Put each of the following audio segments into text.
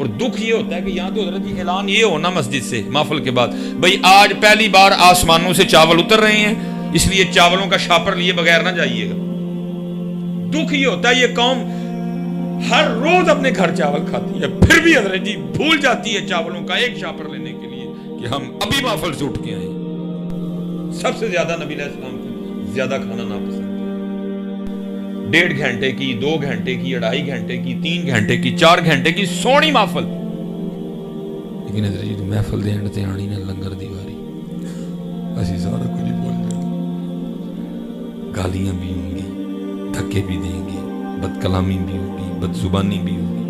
اور دکھ یہ ہوتا ہے کہ یہاں تو حضرت جی اعلان یہ ہونا مسجد سے محفل کے بعد، بھئی آج پہلی بار آسمانوں سے چاول اتر رہے ہیں، اس لیے چاولوں کا شاپر لیے بغیر نہ جائیے گا۔ دکھ یہ ہوتا ہے یہ قوم ہر روز اپنے گھر چاول کھاتی ہے، پھر بھی حضرت جی بھول جاتی ہے چاولوں کا ایک شاپر لینے کے لیے کہ ہم ابھی محفل سے اٹھ کے آئے۔ سب سے زیادہ نبی علیہ السلام کو زیادہ کھانا ناپسند ہے۔ 1.5 گھنٹے کی، 2 گھنٹے کی، 2.5 گھنٹے کی، 3 گھنٹے کی، 4 گھنٹے کی سونی محفل، لیکن حضرت جی محفل دے اینڈ تے آنی نہ لنگر دی واری، اسی سارا کچھ ہی بول جائیں، گالیاں بھی ہوں گی، دھکے بھی دیں گے، بد کلامی بھی ہوگی، بد زبانی بھی ہوگی،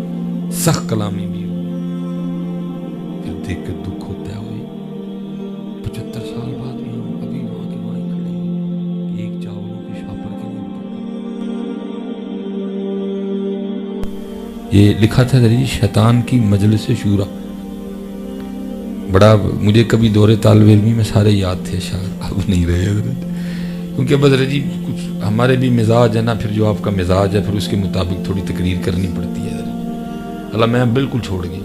سخت کلامی بھی ہوگی، پھر دیکھ کے دکھ ہوتا ہے ہوئے 75 سال بعد بھی ہم ابھی وہاں کے وہاں کھڑے ہیں کہ ایک چاولوں کے شاپر کے لیے۔ یہ لکھا تھا حضرت جی شیطان کی مجلس شورا، بڑا مجھے کبھی دور طالب علمی میں سارے یاد تھے اشعار، اب نہیں رہے حضرت، کیونکہ اب حضرت جی کچھ ہمارے بھی مزاج ہے نا، پھر جو آپ کا مزاج ہے پھر اس کے مطابق تھوڑی تقریر کرنی پڑتی ہے حضرت۔ اللہ میں بالکل چھوڑ گیا،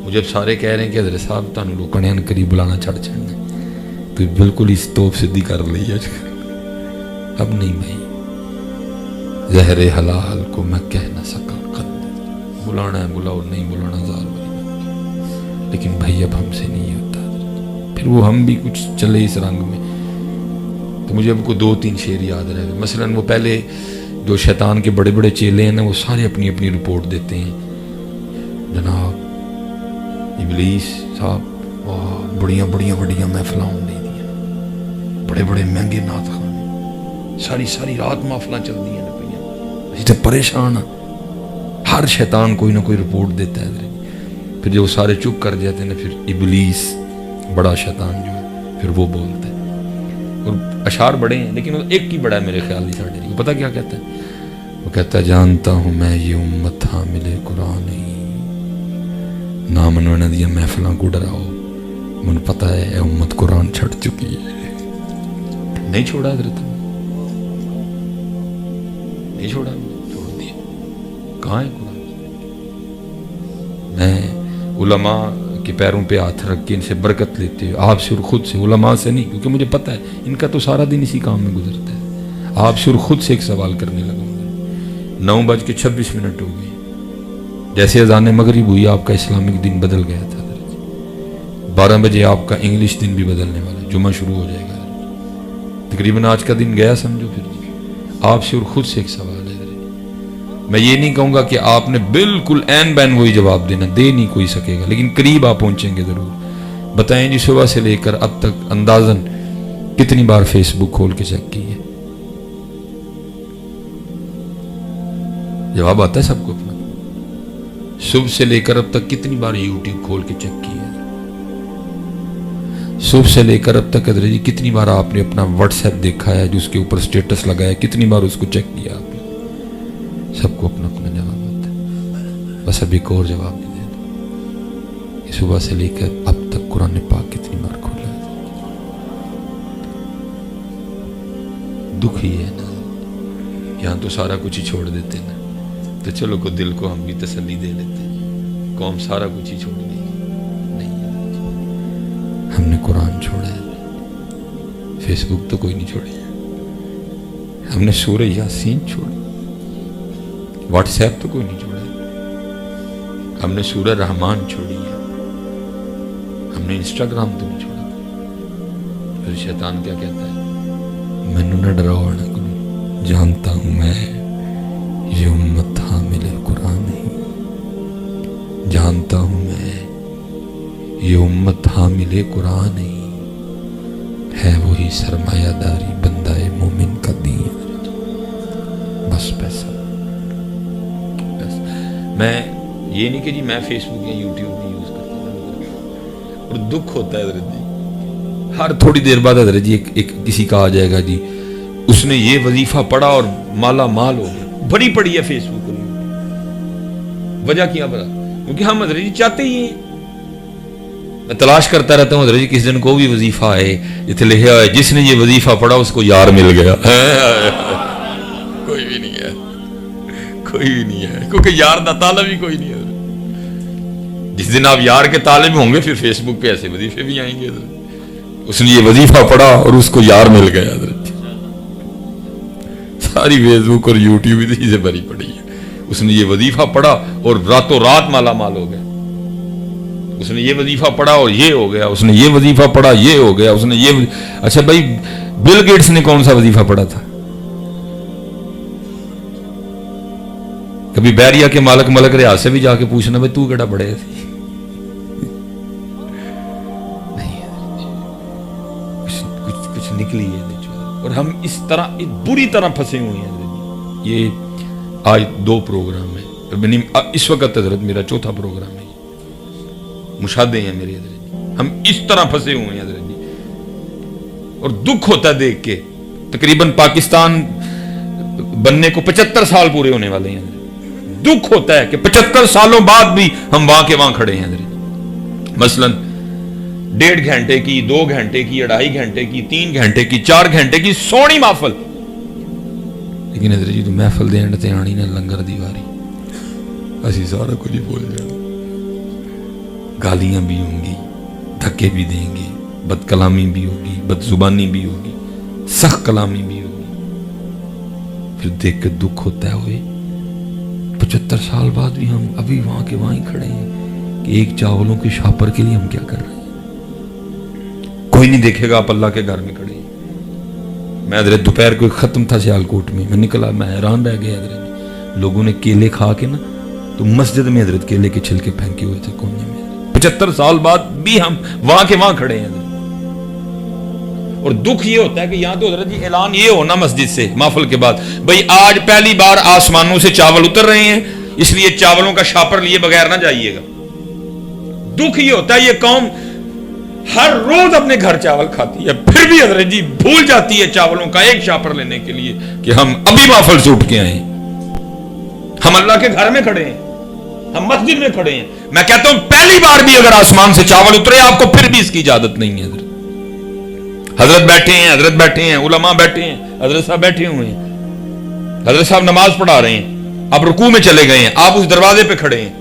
مجھے اب سارے کہہ رہے ہیں کہ حضرت صاحب تانوں لوگوں نے قریب بلانا چھڑ چھڑنا، تو بالکل اس توپ سدھی کر لی ہے اب نہیں بھائی، زہر حلال کو میں کہہ نہ سکا، بلانا ہے بلاؤ، نہیں بلانا زار بھائی، لیکن بھائی اب ہم سے نہیں ہوتا۔ پھر وہ ہم بھی کچھ چلے اس رنگ میں، تو مجھے اب کو 2-3 شعر یاد رہے گا۔ مثلا وہ پہلے جو شیطان کے بڑے بڑے چیلے ہیں نا، وہ سارے اپنی اپنی رپورٹ دیتے ہیں، جناب ابلیس صاحب بڑیاں محفلاں دے دیا، بڑے بڑے مہنگے نعت خانے، ساری رات محفلاں چل دی ہیں، اسی تو پریشان ہیں، ہر شیطان کوئی نہ کوئی رپورٹ دیتا ہے۔ پھر جو سارے چپ کر جاتے ہیں پھر ابلیس بڑا شیطان جو ہے پھر وہ بولتا ہے، اور اشعار بڑے ہیں لیکن ایک کی بڑا ہے میرے خیال ساڑھے، وہ پتہ کیا کہتا ہے؟ وہ کہتا ہے جانتا ہوں میں یہ امت حامل قرآن نہیں، نہ منونا دیا محفلاں کو ڈراؤ، من پتہ ہے اے امت قرآن چھڑ چکی ہے۔ نہیں چھوڑا حضرت، نہیں چھوڑا، چھوڑ دیا، کہاں ہے قرآن؟ میں علماء کے پیروں پہ ہاتھ رکھ کے ان سے برکت لیتے، آپ سے اور خود سے، علماء سے نہیں، کیونکہ مجھے پتہ ہے ان کا تو سارا دن اسی کام میں گزرتا ہے۔ آپ سے اور خود سے ایک سوال کرنے لگا ہوں، 9:26 ہو گئی، جیسے اذان مغرب ہوئی آپ کا اسلامک دن بدل گیا تھا، 12 بجے آپ کا انگلش دن بھی بدلنے والا، جمعہ شروع ہو جائے گا، تقریباً آج کا دن گیا سمجھو۔ پھر آپ سے اور خود سے ایک سوال ہے، میں یہ نہیں کہوں گا کہ آپ نے بالکل عین بین وہی جواب دینا، دے نہیں کوئی سکے گا، لیکن قریب آپ پہنچیں گے ضرور۔ بتائیں جی صبح سے لے کر اب تک اندازاً کتنی بار فیس بک کھول کے چیک کی ہے؟ جواب آتا ہے سب کو اپنا۔ صبح سے لے کر اب تک کتنی بار یوٹیوب کھول کے چیک کی ہے؟ صبح سے لے کر اب تک حضرت جی کتنی بار آپ نے اپنا واٹس ایپ دیکھا ہے جو اس کے اوپر سٹیٹس لگایا، کتنی بار اس کو چیک کیا آپ نے؟ سب کو اپنا اپنا جواب آتا ہے، بس اب ایک اور جواب نہیں دیتا کہ صبح سے لے کر اب تک قرآن پاک کتنی بار کھولا ہے؟ دکھ ہی ہے نا، یہاں تو سارا کچھ ہی چھوڑ دیتے نا، تو چلو کو دل کو ہم بھی تسلی دے لیتے ہیں، قوم سارا کچھ ہی چھوڑ گئی، نہیں ہم نے قرآن چھوڑا ہے، فیس بک تو کوئی نہیں چھوڑی، ہم نے سورہ یاسین چھوڑی، واٹس ایپ تو کوئی نہیں چھوڑا، ہم نے سورہ رحمان چھوڑی ہے، ہم نے انسٹاگرام تو نہیں چھوڑا۔ پھر شیطان کیا کہتا ہے؟ مینوں نہ ڈراؤ نہ کرو، جانتا ہوں میں یہ امت حامل قرآن نہیں، جانتا ہوں میں یہ امت حامل قرآن نہیں، ہے وہی سرمایہ داری بندہ مومن کا دین، بس پیسہ۔ میں یہ نہیں کہ جی میں فیس بک یا یوٹیوب نہیں یوز کرتا، اور دکھ ہوتا ہے حضرت جی، ہر تھوڑی دیر بعد حضرت جی ایک کسی کا آ جائے گا جی اس نے یہ وظیفہ پڑھا اور مالا مال ہو گیا، بڑی پڑی ہے فیس بک پر، وجہ کیا بڑا؟ کیونکہ ہم حضرت جی چاہتے ہی ہیں، میں تلاش کرتا رہتا ہوں حضرت جی کس دن کو بھی وظیفہ آئے جتنے لکھا ہے جس نے یہ وظیفہ پڑھا اس کو یار مل گیا، کوئی بھی نہیں ہے، کوئی بھی نہیں ہے، کیونکہ یار دا طالب ہی کوئی نہیں ہے، جس دن آپ یار کے طالب ہوں گے پھر فیس بک پہ ایسے وظیفے بھی آئیں گے حضرت، اس نے یہ وظیفہ پڑھا اور اس کو یار مل گیا حضرت، ساری فیس بک اور یوٹیوب اسی سے بھری پڑی ہے، اس نے یہ وظیفہ پڑھا اور راتوں رات مالا مال ہو گیا، اس نے یہ وظیفہ پڑھا اور یہ ہو گیا، اس نے یہ وظیفہ پڑھا یہ ہو گیا، اس نے یہ اچھا بھائی بل گیٹس نے کون سا وظیفہ پڑھا تھا؟ کبھی بیریا کے مالک ملک ریاض سے بھی جا کے پوچھنا بھائی تو کیڑا پڑھے تھی؟ کچھ نکلی ہے اور ہم اس طرح بری طرح پھنسے ہوئے ہیں۔ یہ آج 2 پروگرام ہیں، اس وقت حضرت میرا 4تھا پروگرام ہے، مشاہدے ہیں میرے حضرت، ہم اس طرح پھنسے ہوئے ہیں حضرت جی، اور دکھ ہوتا ہے دیکھ کے۔ تقریباً پاکستان بننے کو 75 سال پورے ہونے والے ہیں، دکھ ہوتا ہے کہ 75 سالوں بعد بھی ہم وہاں کے وہاں کھڑے ہیں حضرت۔ مثلاً 1.5 گھنٹے کی، 2 گھنٹے کی، 2.5 گھنٹے کی، 3 گھنٹے کی، 4 گھنٹے کی سونی محفل، لیکن حضرت جی تو محفل دے انڈ تے آنی نہ لنگر دیواری، اسی سارا کچھ ہی بول جانا، گالیاں بھی ہوں گی، دھکے بھی دیں گے، بد کلامی بھی ہوگی، بد زبانی بھی ہوگی، سخت کلامی بھی ہوگی، پھر دیکھ کے دکھ ہوتا ہے ہوئے 75 سال بعد بھی ہم ابھی وہاں کے وہاں ہی کھڑے ہیں کہ ایک چاولوں کے شاپر کے لیے ہم کیا کر رہے ہیں۔ کوئی نہیں دیکھے گا آپ اللہ کے گھر میں کھڑے ہیں۔ میں حضرت دوپہر کو ختم تھا سیالکوٹ میں نکلا، میں حیران رہ گیا حضرت، لوگوں نے کیلے کھا کے نا تو مسجد میں حضرت کیلے کے چھلکے پھینکے ہوئے تھے کونے میں، 75 سال بعد بھی ہم وہاں کے وہاں کھڑے ہیں حضرت۔ اور دکھ یہ ہوتا ہے کہ یہاں تو حضرت جی اعلان یہ ہونا مسجد سے محفل کے بعد، بھئی آج پہلی بار آسمانوں سے چاول اتر رہے ہیں، اس لیے چاولوں کا شاپر لیے بغیر نہ جائیے گا۔ دکھ یہ ہوتا ہے یہ قوم ہر روز اپنے گھر چاول کھاتی ہے، پھر بھی حضرت جی بھول جاتی ہے چاولوں کا ایک شاپر لینے کے لیے کہ ہم ابھی محفل سے اٹھ کے آئے ہیں، ہم اللہ کے گھر میں کھڑے ہیں، ہم مسجد میں کھڑے ہیں۔ میں کہتا ہوں پہلی بار بھی اگر آسمان سے چاول اترے آپ کو پھر بھی اس کی اجازت نہیں ہے حضرت۔ حضرت بیٹھے ہیں، حضرت بیٹھے ہیں، علماء بیٹھے ہیں، حضرت صاحب بیٹھے ہوئے ہیں، حضرت صاحب نماز پڑھا رہے ہیں، آپ رکوع میں چلے گئے ہیں، آپ اس دروازے پہ کھڑے ہیں،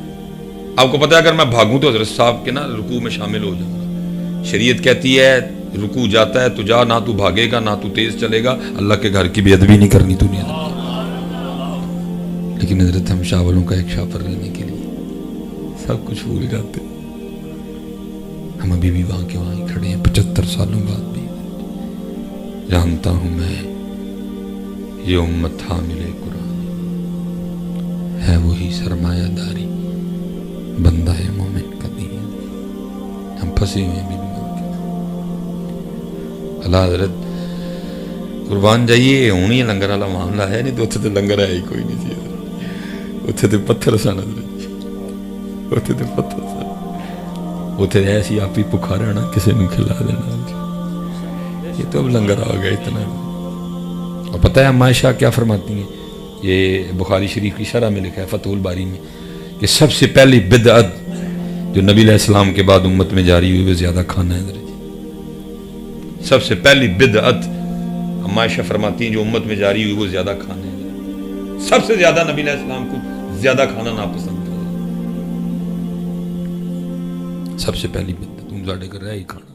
آپ کو پتہ ہے اگر میں بھاگوں تو حضرت صاحب کے نا رکوع میں شامل ہو جاؤں گا۔ شریعت کہتی ہے رکوع جاتا ہے تو جا، نہ تو بھاگے گا نہ تو تیز چلے گا، اللہ کے گھر کی بے ادبی نہیں کرنی تو نہیں حضرت۔ لیکن حضرت ہم شاولوں کا ایک شاپر لینے کے لیے سب کچھ بھول جاتے، ہم ابھی بھی وہاں کے وہاں ہی کھڑے ہیں 75 سالوں بعد بھی۔ جانتا ہوں میں یہ امت حامل قرآن ہے، وہی سرمایہ داری بندہ ہے مومن کا دین، ہم پھنسے ہوئے ہیں بھی اللہ حضرت قربان جائیے ہونی ہے لنگر والا معاملہ ہے نہیں تو اتھے تو لنگر ہے ہی کوئی نہیں سی حضرت، اتھے تو پتھر سن حضرت، اتھے تو پتھر سن، اتھے ایسی آپ ہی پکھا رہنا کسی نے کھلا دینا، یہ تو اب لنگر آ گیا اتنا۔ اور پتہ ہے عائشہ کیا فرماتی ہیں، یہ بخاری شریف کی شرح میں لکھا ہے فتح الباری میں کہ سب سے پہلی بدعت جو نبی علیہ السلام کے بعد امت میں جاری ہوئی وہ زیادہ کھانا ہے حضرت۔ سب سے پہلی بدعت عائشہ فرماتی ہیں جو امت میں جاری ہوئی وہ زیادہ کھانا ہے، سب سے زیادہ نبی علیہ السلام کو زیادہ کھانا ناپسند تھا، سب سے پہلی بدعت تم زیادہ کر رہے ہی کھانا۔